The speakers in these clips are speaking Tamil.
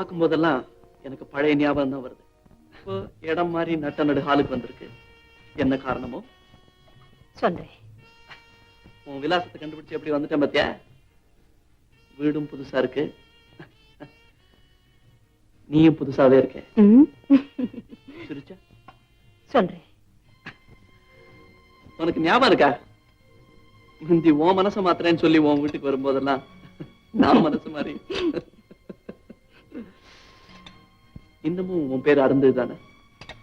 பார்க்கும் போதெல்லாம் எனக்கு பழைய ஞாபகம் தான் வருது. இப்போ இடம் மாதிரி நட்ட நடு ஹாலுக்கு வந்திருக்கு. என்ன காரணமோ சொல்றேன். உன் விலாசத்தை கண்டுபிடிச்சு எப்படி வந்துட்டேன் பாத்தியா? வீடும் புதுசா இருக்கு, நீயும் புதுசாவே இருக்க. சிரிச்சா சொல்றேன். உனக்கு ஞாபகம் இருக்கா? முந்தி உன் மனசை மாத்திரேன்னு சொல்லி உன் வீட்டுக்கு வரும்போதெல்லாம் நான் மனசு மாதிரி. இன்னமும் உன் பேர் அருந்தது தானே?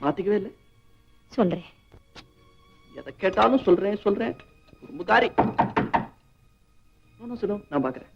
மாத்திக்கவே இல்லை. சொல்றேன். எதை கேட்டாலும் சொல்றேன் சொல்றேன். முகாரி சொல்லும், நான் பாக்குறேன்.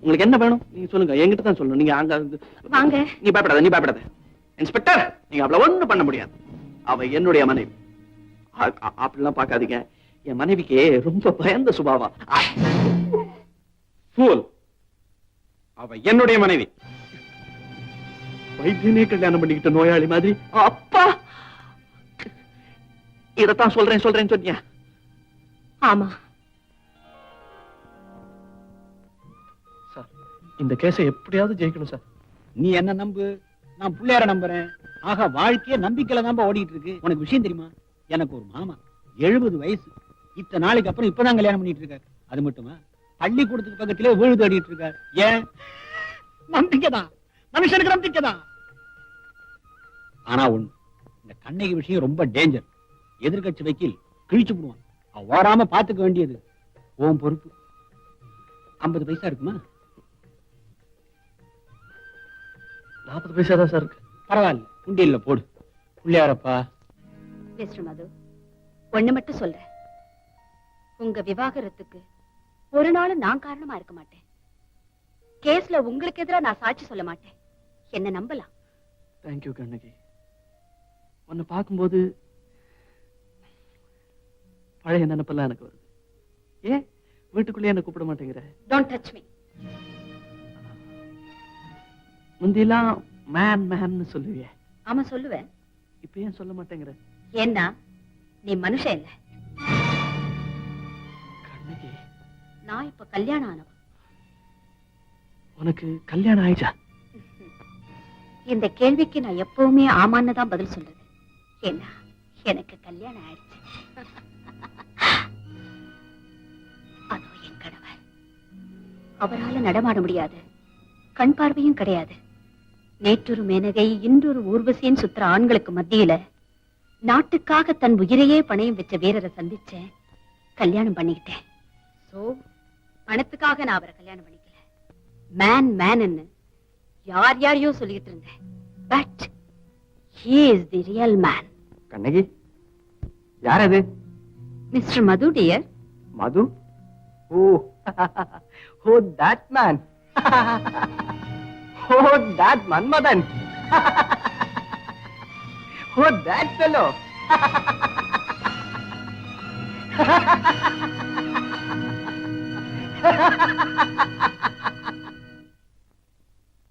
உங்களுக்கு என்ன வேணும் நீங்க சொல்லுங்க, என்கிட்ட தான் சொல்லணும். நீங்க அங்க வாங்க. நீ பயப்படாத, நீ பயப்படாத. இன்ஸ்பெக்டர், நீங்க அவ்வளவு ஒண்ணும் பண்ண முடியாது. அவ என்னுடைய மனைவி. அப்படிலாம் பார்க்காதீங்க. என் மனைவிக்கு ரொம்ப பயந்த சுபாவம். அவ என்னுடைய மனைவி. வைத்தியனே கல்யாணம் பண்ணிக்கிட்ட நோயாளி மாதிரி. அப்பா, இதத்தான் சொல்றேன் சொல்றேன்னு சொன்னியா? ஆமா சார், இந்த கேஸை எப்படியாவது ஜெயிக்கணும் சார். நீ என்ன நம்பு, நான் பிள்ளையார நம்புறேன். ஆக வாழ்க்கைய நம்பிக்கையில தான் ஓடிட்டு இருக்கு. உனக்கு விஷயம் தெரியுமா? எனக்கு ஒரு மாமா 70 வயசு. இத்தனை நாளைக்கு அப்புறம் இப்பதான் கல்யாணம் பண்ணிட்டு இருக்காரு. அது மட்டுமா, பள்ளிக்கூடத்துக்கு பக்கத்திலே வீடு தேடிட்டு இருக்காரு. ஏன்? நம்பிக்கைதான், மனுஷனுக்கு நம்பிக்கைதான். ஆனா ஒண்ணு, இந்த கண்ணகி விஷயம் ரொம்ப டேஞ்சர். எதிர்கட்சி வைக்கல் கிழிச்சு போடுவான். ஓடாம பாத்துக்க வேண்டியது உன் பொறுப்பு. 50 பைசா இருக்குமா? 40 பைசா தான் சார் இருக்கு. பரவாயில்ல, உண்டியல்ல போடு. பிள்ளையாரப்பா. மிஸ்டர் மது, ஒண்ணு மட்டும் சொல்றேன். உங்க விவாகரத்துக்கு ஒரு நாள் நான் காரணமா இருக்க மாட்டேன். கேஸ்ல உங்களுக்கு எதிராக நான் சாட்சி சொல்ல மாட்டேன். என்ன நம்பலாம். தேங்க்யூ கண்ணகி. உன்னை பார்க்கும்போது பழைய நினைப்பெல்லாம் எனக்கு வருது. ஏன் வீட்டுக்குள்ளே என்ன கூப்பிட மாட்டேங்கிற? Don't touch me. முந்திலாம் மேன் மேன்னு சொல்லுவிய. ஆமா சொல்லுவேன். இப்ப ஏன் சொல்ல மாட்டேங்கிற? ஏன்னா நீ மனுஷன் இல்ல. கண்ணகி, நான் இப்ப கல்யாணம் ஆனவன். உனக்கு கல்யாணம் ஆயிடுச்சா? இந்த கேள்விக்கு நான் எப்பவுமே ஆமான்னு தான் பதில் சொல்றது. ஏன்னா எனக்கு கல்யாணம் ஆயிடுச்சு. அதோ என் கணவர். அவரால நடமாட முடியாது, கண் பார்வையும் கிடையாது. நேற்றொரு மேனகை இன்றொரு ஊர்வசியின் சுத்திர ஆண்களுக்கு மத்தியில நாட்டுக்காக தன் உயிரையே பணையம் வச்ச வீரரை சந்திச்சேன், கல்யாணம் பண்ணிக்கிட்டேன். சோ பணத்துக்காக நான் அவரை கல்யாணம் பண்ணிக்கல. மேன் மேன்னு யார் யாரையோ சொல்லிட்டு இருந்தேன். But he is the real man. Kannagi, யார் அது? Mister Madhu dear. Madhu? Oh, oh that man. Oh that Manmadan. Oh that fellow.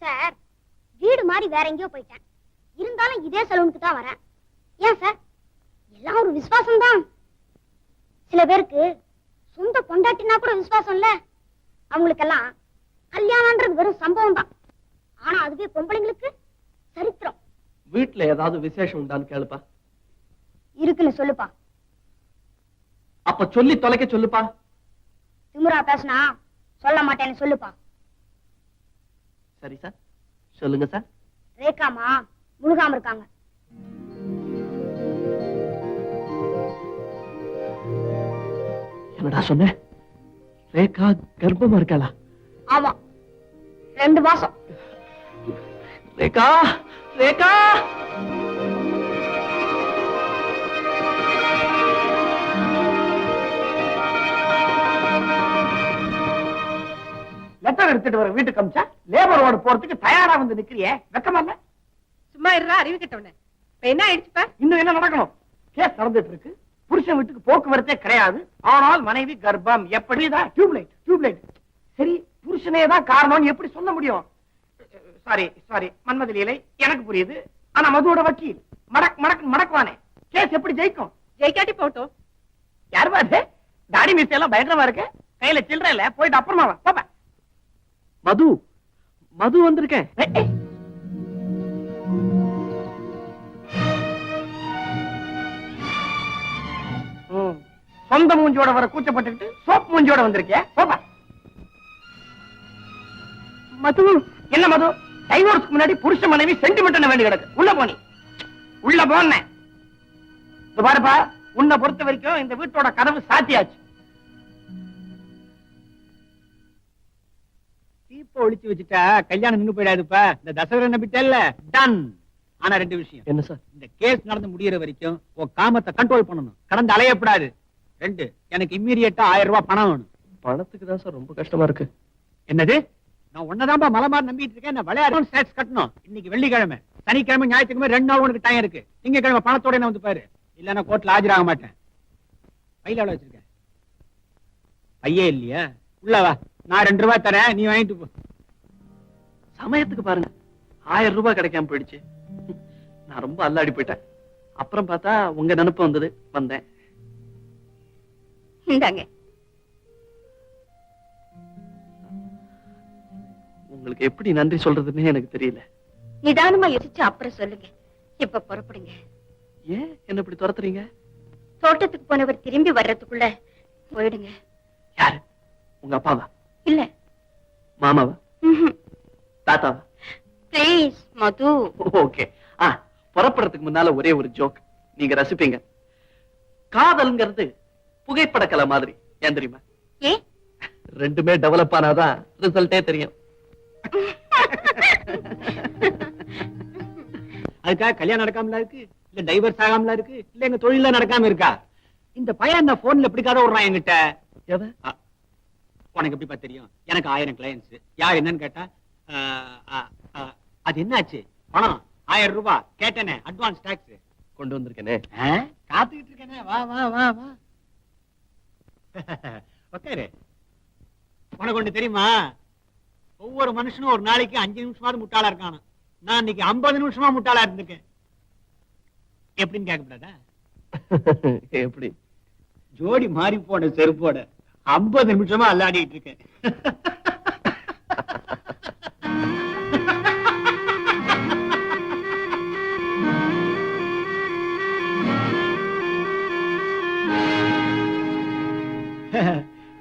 Sir, வீடு மாதிரி வேற எங்கேயோ போயிட்டேன். இருந்தாலும் இதே சலூனுக்கு தான் வரேன். ஏன் சார்? எல்லாம் ஒரு விசுவாசம் தான். சில பேருக்கு சொந்த பொண்டாட்டினா கூட விசுவாசம் இல்ல. அவங்களுக்கெல்லாம் கல்யாணம்ன்றது வெறும் சம்பவம் தான். ஆனா அதுவே பொம்பளைங்களுக்கு சரித்திரம். வீட்டுல ஏதாவது விசேஷம் உண்டான்னு கேளுப்பா. இருக்குன்னு சொல்லுப்பா. அப்ப சொல்லி தொலைக்க சொல்லுப்பா. திமுறா பேசினா சொல்ல மாட்டேன்னு சொல்லுப்பா. சரி சார், சொல்லுங்க சார். ரேகாமா முழுகாம இருக்காங்க. என்னடா சொன்ன? ரேகா கர்ப்பமா இருக்காளா? ஆமா, 2 மாசம். ரேகா, ரேகா! லெட்டர் எடுத்துட்டு வர வீட்டுக்கு அமிச்சா லேபர் வார்டு போறதுக்கு தயாரா வந்து நிக்கிறியே, வெக்கமா இல்ல? சும்மா இருடா, அறிவிக்கட்டோன்னு. இப்ப என்ன ஆயிடுச்சுப்பா? இன்னும் என்ன நடக்கணும்? கேஸ் நடந்துட்டு இருக்கு. புருஷன் வீட்டுக்கு போக்குவரத்தே கிடையாது. ஆனால் மனைவி கர்ப்பம். எப்படிதான்? டியூப்லைட். சரி, புருஷனே தான் காரணம் எப்படி சொல்ல முடியும்? சாரி மன்மதிலே, எனக்கு புரியுது. ஆனா மதுவோட வக்கீல் மடக் மடக் மடக்குவானே, கேஸ் எப்படி ஜெயிக்கும்? ஜெயிக்காட்டி போட்டோம். யாருமா அது? தாடி மீசை எல்லாம் பயங்கரமா இருக்கு, கையில சில்லற இல்ல, போயிட்டு அப்புறமா வா. போப்பா. மது மது வந்திருக்கேன். ஏய், ஏய். சொந்த மூஞ்சியோட வர கூச்சப்பட்டுக்கிட்டு சோப் மூஞ்சியோட வந்திருக்கிய, போப்பா. மது, என்ன மது, டைவோர்ஸ்க்கு முன்னாடி புருஷ மனைவி சென்டிமெண்ட் வேண்டி கிடக்கு. உள்ள போனி, உள்ள போனேன். இது பாருப்பா, உன்னை பொறுத்த வரைக்கும் இந்த வீட்டோட கதவு சாத்தியாச்சு. தீப்ப ஒழிச்சு வச்சுட்டா கல்யாணம் நின்னு போயிடாதுப்பா. இந்த தசவர நம்பிட்டல்ல, டன். ஆனா ரெண்டு விஷயம். என்ன சார்? இந்த கேஸ் நடந்து முடியற வரைக்கும் உன் காமத்தை கண்ட்ரோல் பண்ணணும், கடந்து அலையப்படாது. ரெண்டு, எனக்கு இம்மீடியட்டா 1000 ரூபாய் பணம் வேணும். பணத்துக்கு தான் சார் ரொம்ப கஷ்டமா இருக்கு. என்னது? நான் உன்னதான்பா மலை மாதிரி நம்பிட்டு இருக்கேன். நான் விளையாட டேக்ஸ் கட்டணும். இன்னைக்கு வெள்ளிக்கிழமை, சனிக்கிழமை, ஞாயிற்றுக்கிழமை 2 நாள் உனக்கு டைம் இருக்கு. திங்கக்கிழமை பணத்தோட என்ன வந்து பாரு, இல்லன்னா கோர்ட்ல ஆஜராக மாட்டேன். பையில எவ்வளவு வச்சிருக்கேன்? பையே இல்லையா? உள்ள வா, நான் 2 ரூபாய் தரேன், நீ வாங்கிட்டு போ. சமயத்துக்கு பாருங்க, 1000 ரூபாய் கிடைக்காம போயிடுச்சு. நான் ரொம்ப அல்லாடி போயிட்டேன். அப்புறம் பார்த்தா உங்க நினைப்பு வந்தது, வந்தேன். இந்தாங்க. உங்களுக்கு எப்படி நன்றி சொல்றதுன்னே எனக்கு தெரியல. நிதானமா யோசிச்சு அப்புறம் சொல்லுங்க. இப்ப புறப்படுங்க. ஏன் என்ன இப்படி துரத்துறீங்க? தோட்டத்துக்கு போனவர் திரும்பி வர்றதுக்குள்ள போயிடுங்க. யாரு? உங்க அப்பாவா? இல்ல, மாமாவா? தாத்தாவா? Please Madhu. ஓகே. புறப்படுறதுக்கு முன்னால ஒரே ஒரு ஜோக் நீங்க ரசிப்பீங்க. காதல்ங்கிறது புகைப்படக்கலை மாதிரி. ஏன் தெரியுமா? ஏ, ரெண்டுமே டெவலப் ஆனாதான் ரிசல்ட்டே தெரியும். அதுக்காக கல்யாணம் நடக்காமல இருக்கு, இல்ல டைவர்ஸ் ஆகாமல இருக்கு, இல்ல எங்க தொழில நடக்காம இருக்கா? இந்த பையன் இந்த போன்ல எப்படிக்காத விடுறான் என்கிட்ட. எவன்? உனக்கு எப்படிப்பா தெரியும்? எனக்கு 1000 கிளையன்ஸ். யார் என்னன்னு கேட்டா, அது என்னாச்சு? பணம் 1000 ரூபாய் கேட்டனே, அட்வான்ஸ் டாக்ஸ் கொண்டு வந்திருக்கேனே. காத்துக்கிட்டு இருக்கேனே. வா வா வா வா, உட்காரு. உனக்கு ஒண்ணு தெரியுமா? ஒவ்வொரு மனுஷனும் ஒரு நாளைக்கு 5 நிமிஷமாவது முட்டாளா இருக்கானா. நான் இன்னைக்கு 50 நிமிஷமா முட்டாளா இருந்திருக்கேன். எப்படின்னு கேட்கப்படாதா? எப்படி? ஜோடி மாறி போன செருப்போட 50 நிமிஷமா அல்லாடிட்டு இருக்கேன்.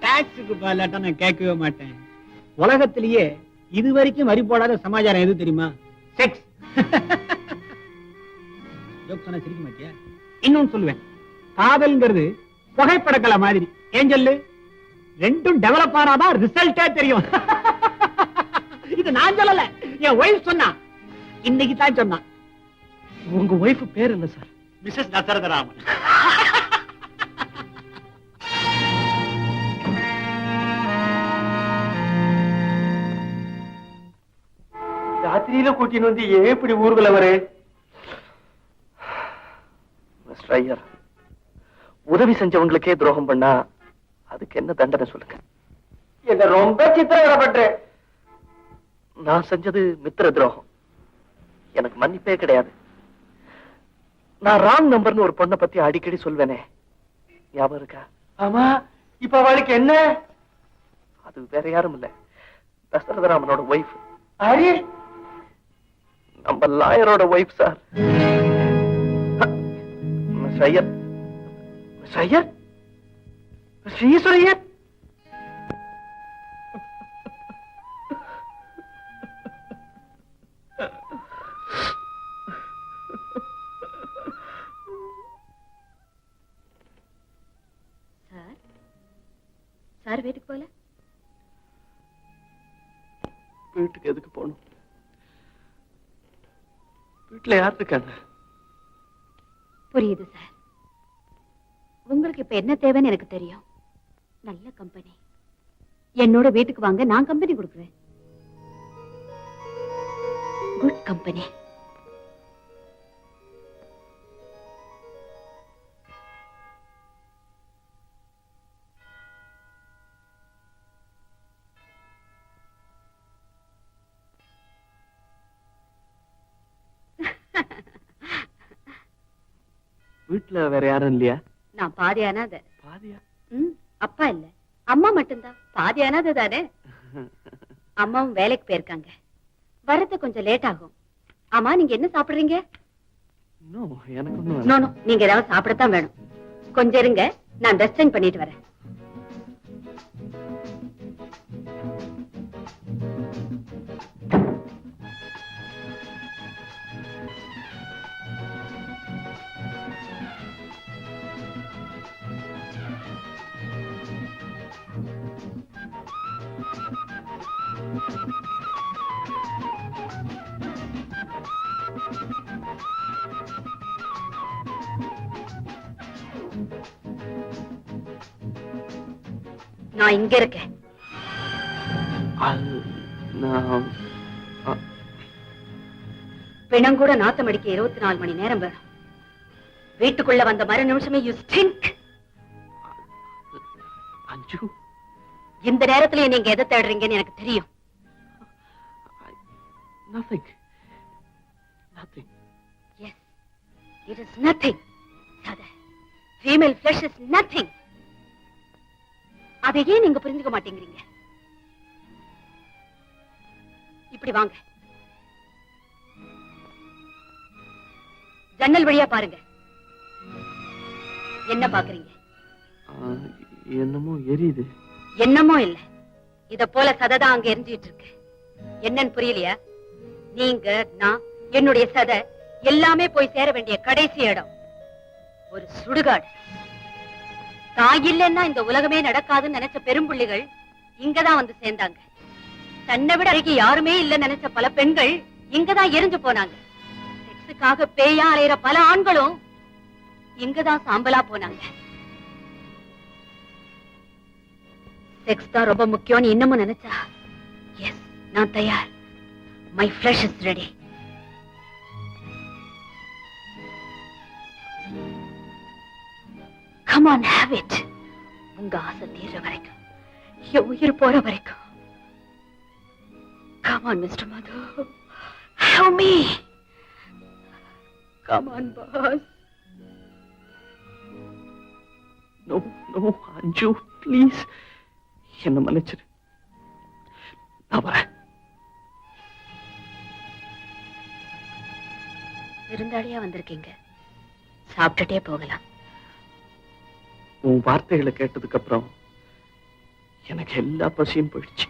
டாக்ஸுக்கு பாலாட்டா நான் கேட்கவே மாட்டேன். உலகத்திலேயே இதுவரைக்கும் வரி போடாத சமாச்சாரம் எது தெரியுமா? செக்ஸ். ஜோக் சொன்னா சிரிக்க மாட்டியா? இன்னொன்னு சொல்லுவேன். காதல்ங்கிறது புகைப்படக்கலை மாதிரி. ஏன் சொல்லு? ரெண்டும் டெவலப் ஆனாதான் ரிசல்ட்டே தெரியும். இது நான் சொல்லல, என் ஒய்ஃப் சொன்னா. இன்னைக்கு தான் சொன்னா. உங்க ஒய்ஃப் பேர் என்ன சார்? மிஸ்ஸஸ் தசரதராமன். ராத்திரியில கூட்டின்னு வந்து ஏன் இப்படி ஊர்வல வரு? மிஸ்டர் ஐயர், உதவி செஞ்சவங்களுக்கே துரோகம் பண்ணா அதுக்கு என்ன தண்டனை சொல்லுங்க? என்ன ரொம்ப சித்திரவதைப்பட்டு. நான் செஞ்சது மித்திர துரோகம், எனக்கு மன்னிப்பே கிடையாது. நான் ராங் நம்பர்னு ஒரு பொண்ணை பத்தி அடிக்கடி சொல்வேனே, ஞாபகம் இருக்கா? ஆமா, இப்ப அவளுக்கு என்ன? அது வேற யாரும் இல்ல, தசரதராமனோட ஒய்ஃப். அரே, நம்ம லாயரோட wife sir. Mister Iyer, mister Iyer, mister Eswar Iyer. Sir, sir வீட்டுக்கு போல? வீட்டுக்கு எதுக்கு போகணும்? வீட்டுல யார் இருக்காங்க? புரியுது சார். உங்களுக்கு இப்ப என்ன தேவைன்னு எனக்கு தெரியும். நல்ல கம்பெனி. என்னோட வீட்டுக்கு வாங்க, நான் கம்பெனி கொடுக்குறேன். Good company. வீட்டுல வேற யாரும் இல்லையா? நான் பாதி அனாதை. பாதியா? அப்பா இல்ல, அம்மா மட்டும்தான். பாதி அனாதை தானே. அம்மாவும் வேலைக்கு போயிருக்காங்க, வரது கொஞ்சம் லேட் ஆகும். ஆமா, நீங்க என்ன சாப்பிடுறீங்க? எனக்கு ஒண்ணும் நோ நோ, நீங்க ஏதாவது சாப்பிடத்தான் வேணும். கொஞ்சம் இருங்க, நான் ட்ரெஸ் சேஞ்ச் பண்ணிட்டு வரேன். நான் இங்க இருக்கேன். பிணம் கூட நாத்தம் அடிக்க 24 மணி நேரம் வேணும். வீட்டுக்குள்ள வந்த மறு நிமிஷமே யூ ஸ்டிங்க். அஞ்சு, இந்த நேரத்துல நீங்க எதை தேடுறீங்கன்னு எனக்கு தெரியும். nothing. Yes, it is nothing. Sada, female flesh is nothing. அதை ஏன் நீங்க புரிஞ்சுக்க மாட்டேங்கிறீங்க? இப்படி வாங்க, ஜன்னல் வழியா பாருங்க. என்ன பாக்குறீங்க? என்னமோ எரியுது. என்னமோ இல்ல, இத போல சதைதான் அங்க எரிஞ்சிட்டு இருக்கு. என்னன்னு புரியலையா? நீங்க, நான், என்னுடைய சதை எல்லாமே போய் சேர வேண்டிய கடைசி இடம் ஒரு சுடுகாடு. தாய் இல்லைன்னா இந்த உலகமே நடக்காதுன்னு நினைச்ச பெரும்புள்ளிகள் இங்கதான் வந்து சேர்ந்தாங்க. தன்னை விட அழகி யாருமே இல்லைன்னு நினைச்ச பல பெண்கள் இங்கதான் எரிஞ்சு போனாங்க. செக்ஸுக்காக பேயா அலையிற பல ஆண்களும் இங்கதான் சாம்பலா போனாங்க. செக்ஸ் தான் ரொம்ப முக்கியம்னு இன்னமும் நினைச்சா, எஸ், நான் தயார். My flush is ready. Come on, have it. உங்க ஆசை தீர்ற வரைக்கும், என் உயிர் போற வரைக்கும். Come on, Mr. Madhu. Help me. Come on, boss. No, அஞ்சு, please. என்ன மன்னிச்சிரு. நான் வரேன். விருந்தாளியா வந்திருக்கீங்க, சாப்பிட்டுட்டே போகலாம். உன் வார்த்தைகளை கேட்டதுக்கு அப்புறம் எனக்கு எல்லா பசியும் போயிடுச்சு.